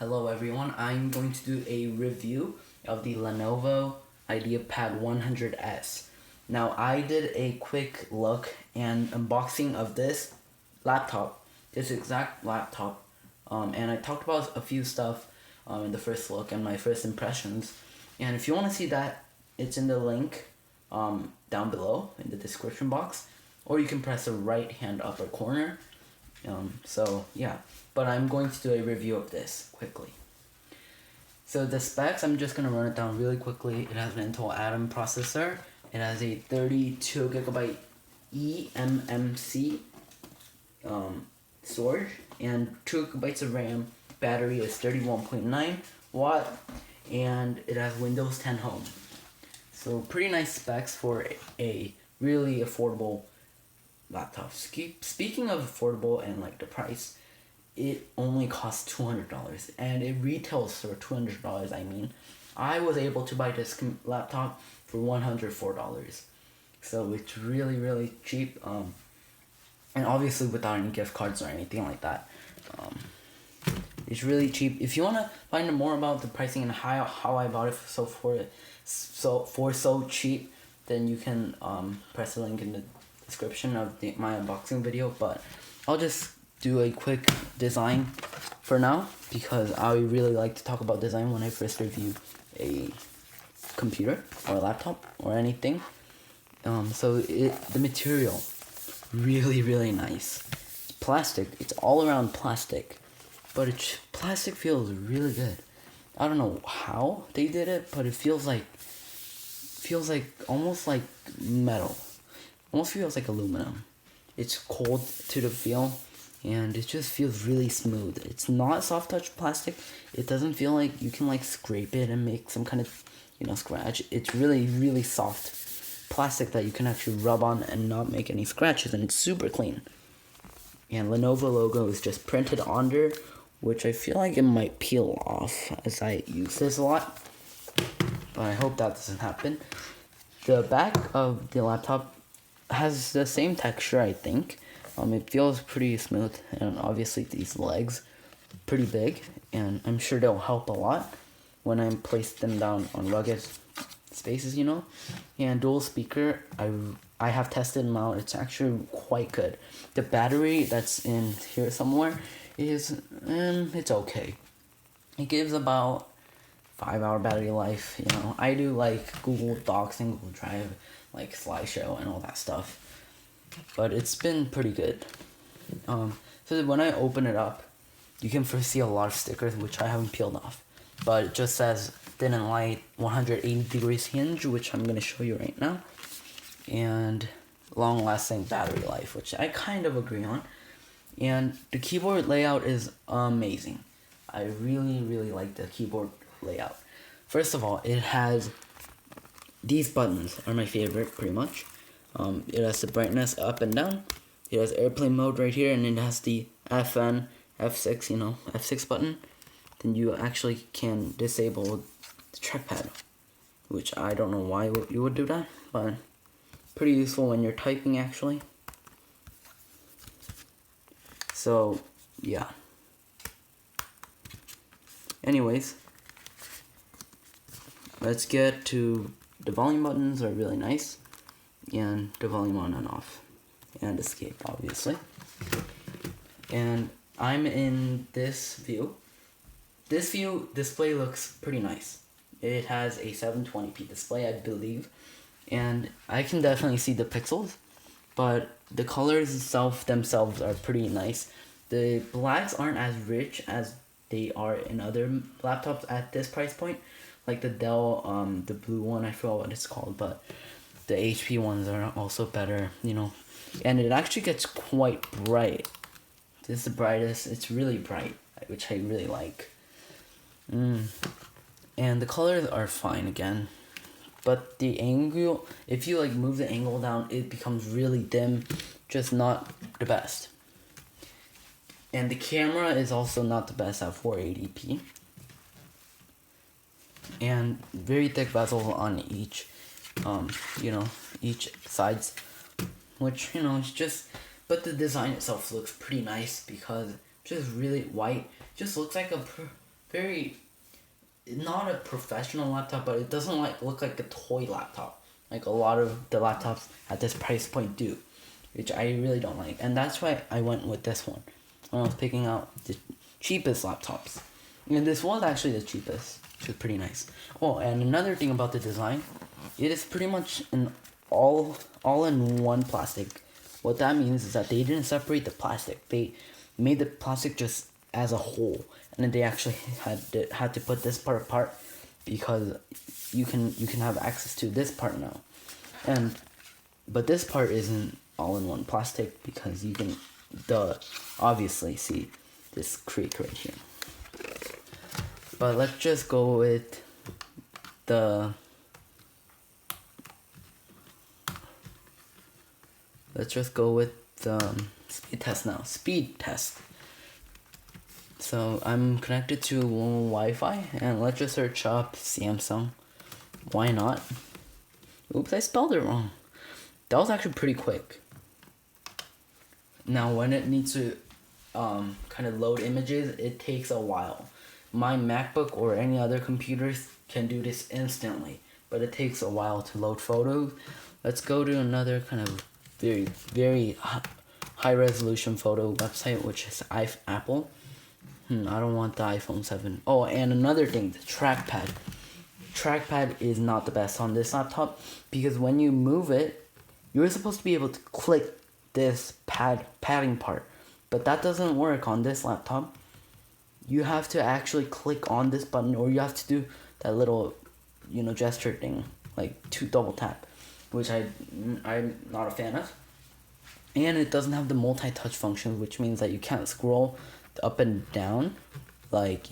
Hello everyone, I'm going to do a review of the Lenovo IdeaPad 100S. Now I did a quick look and unboxing of this laptop, this exact laptop, and I talked about a few stuff in the first look and my first impressions. And if you want to see that, it's in the link down below in the description box, or you can press the right hand upper corner. So yeah, but I'm going to do a review of this quickly. So the specs, I'm just going to run it down really quickly. It has an Intel Atom processor. It has a 32 gigabyte eMMC storage and 2 gigabytes of RAM. Battery is 31.9 watt, and it has Windows 10 Home. So pretty nice specs for a really affordable laptop. Speaking of affordable and like the price, it only costs $200 and it retails for $200. I mean, I was able to buy this laptop for $104, so it's really cheap. And obviously without any gift cards or anything like that. It's really cheap. If you wanna find out more about the pricing and how I bought it for so cheap, then you can press the link in the description of my unboxing video. But I'll just do a quick design for now because I really like to talk about design when I first review a computer or a laptop or anything. So the material, really nice. It's plastic. It's all around plastic, but plastic feels really good. I don't know how they did it, but it feels like almost like metal. Almost feels like aluminum. It's cold to the feel, and it just feels really smooth. It's not soft touch plastic. It doesn't feel like you can like scrape it and make some kind of, scratch. It's really soft plastic that you can actually rub on and not make any scratches, and it's super clean. And Lenovo logo is just printed under, which I feel like it might peel off as I use this a lot, but I hope that doesn't happen. The back of the laptop has the same texture, I think. It feels pretty smooth, and obviously these legs pretty big, and I'm sure they'll help a lot when I place them down on rugged spaces, And dual speaker, I have tested them out. It's actually quite good. The battery that's in here somewhere is it's okay. It gives about 5-hour battery life. I do like Google Docs and Google Drive, like slideshow and all that stuff, but it's been pretty good. So when I open it up, you can first see a lot of stickers which I haven't peeled off, but it just says thin and light 180 degrees hinge, which I'm gonna show you right now, and long lasting battery life, which I kind of agree on. And the keyboard layout is amazing. I really like the keyboard layout. First of all, it has these buttons are my favorite, pretty much. It has the brightness up and down. It has airplane mode right here, and it has the FN, F6, F6 button. Then you actually can disable the trackpad, which I don't know why you would do that, but pretty useful when you're typing actually. So yeah. Anyways, let's get to the volume buttons are really nice, and the volume on and off, and escape obviously. And I'm in this view. This view display looks pretty nice. It has a 720p display, I believe, and I can definitely see the pixels, but the colors themselves are pretty nice. The blacks aren't as rich as they are in other laptops at this price point, like the Dell, the blue one, I forgot what it's called, but the HP ones are also better, and it actually gets quite bright. This is the brightest. It's really bright, which I really like. And the colors are fine again, but the angle, if you move the angle down, it becomes really dim, just not the best. And the camera is also not the best at 480p. And very thick bezel on each sides, which it's just, but the design itself looks pretty nice because just really white, just looks like very, not a professional laptop, but it doesn't like look like a toy laptop, like a lot of the laptops at this price point do, which I really don't like. And that's why I went with this one when I was picking out the cheapest laptops. And this was actually the cheapest, which is pretty nice. Oh, and another thing about the design, it is pretty much an all-in-one plastic. What that means is that they didn't separate the plastic. They made the plastic just as a whole, and then they actually had to put this part apart because you can have access to this part now. But this part isn't all-in-one plastic because you can obviously see this creak right here. But let's just go with the speed test now. Speed test. So I'm connected to Wi-Fi, and let's just search up Samsung. Why not? Oops, I spelled it wrong. That was actually pretty quick. Now when it needs to kind of load images, it takes a while. My MacBook or any other computers can do this instantly, but it takes a while to load photos. Let's go to another kind of very, very high resolution photo website, which is Apple. I don't want the iPhone 7. Oh, and another thing, the trackpad. Trackpad is not the best on this laptop because when you move it, you're supposed to be able to click this padding part, but that doesn't work on this laptop. You have to actually click on this button, or you have to do that little, gesture thing, like to double tap, which I'm not a fan of. And it doesn't have the multi-touch function, which means that you can't scroll up and down, But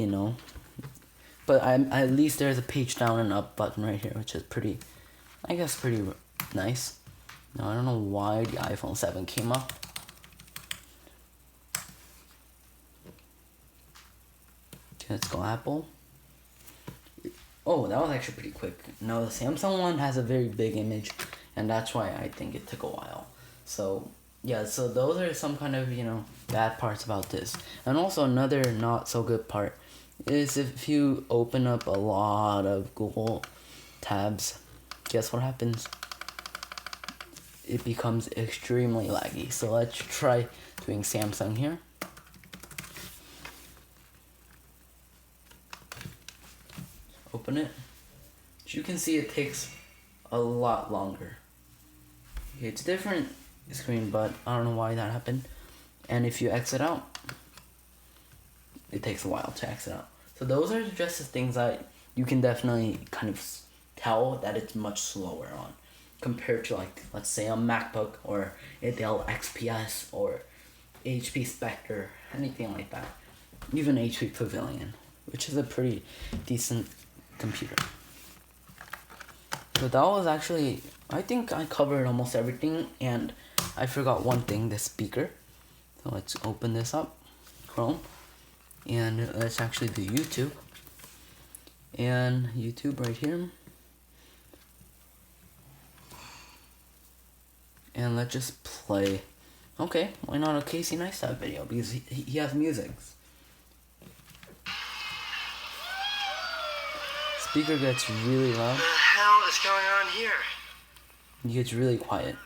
at least there's a page down and up button right here, which is pretty nice. Now I don't know why the iPhone 7 came up. Let's go Apple. Oh, that was actually pretty quick. No, the Samsung one has a very big image, and that's why I think it took a while. So, yeah, so those are some kind of, bad parts about this. And also another not so good part is if you open up a lot of Google tabs, guess what happens? It becomes extremely laggy. So let's try doing Samsung here. Open it. As you can see, it takes a lot longer. Okay, it's a different screen, but I don't know why that happened. And if you exit out, it takes a while to exit out. So those are just the things that you can definitely kind of tell that it's much slower on compared to, like, let's say a MacBook or a Dell XPS or HP Spectre, anything like that. Even HP Pavilion, which is a pretty decent computer. So that was actually, I think I covered almost everything, and I forgot one thing, the speaker. So let's open this up, Chrome, and let's actually do YouTube. And YouTube right here. And let's just play. Okay, why not a Casey Neistat video? Because he has music. Speaker gets really loud. What the hell is going on here? It gets really quiet.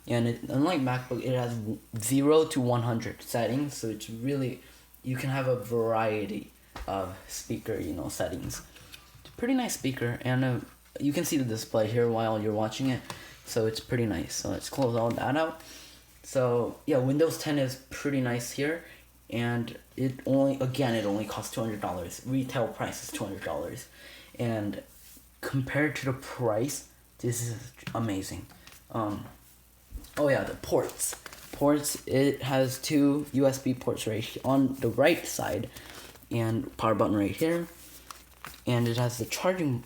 And unlike MacBook, it has 0 to 100 settings, so it's really, you can have a variety of speaker, settings. It's a pretty nice speaker, and you can see the display here while you're watching it, so it's pretty nice. So let's close all that out. So yeah, Windows 10 is pretty nice here, and it only costs $200. Retail price is $200. And compared to the price, this is amazing. Oh yeah, the ports. It has 2 USB ports right here on the right side, and power button right here. And it has the charging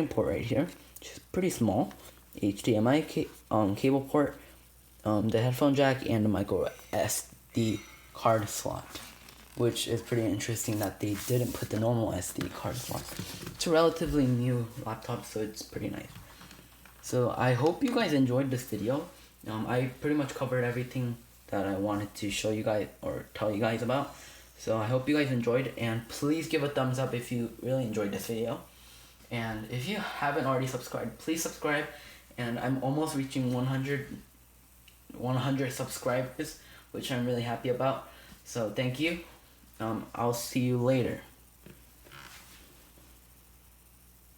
port right here, which is pretty small. HDMI cable port, the headphone jack, and the micro SD card slot, which is pretty interesting that they didn't put the normal SD card slot. It's a relatively new laptop, so it's pretty nice. So I hope you guys enjoyed this video. I pretty much covered everything that I wanted to show you guys or tell you guys about. So I hope you guys enjoyed, and please give a thumbs up if you really enjoyed this video. And if you haven't already subscribed, please subscribe. And I'm almost reaching 100 subscribers, which I'm really happy about. So thank you. I'll see you later.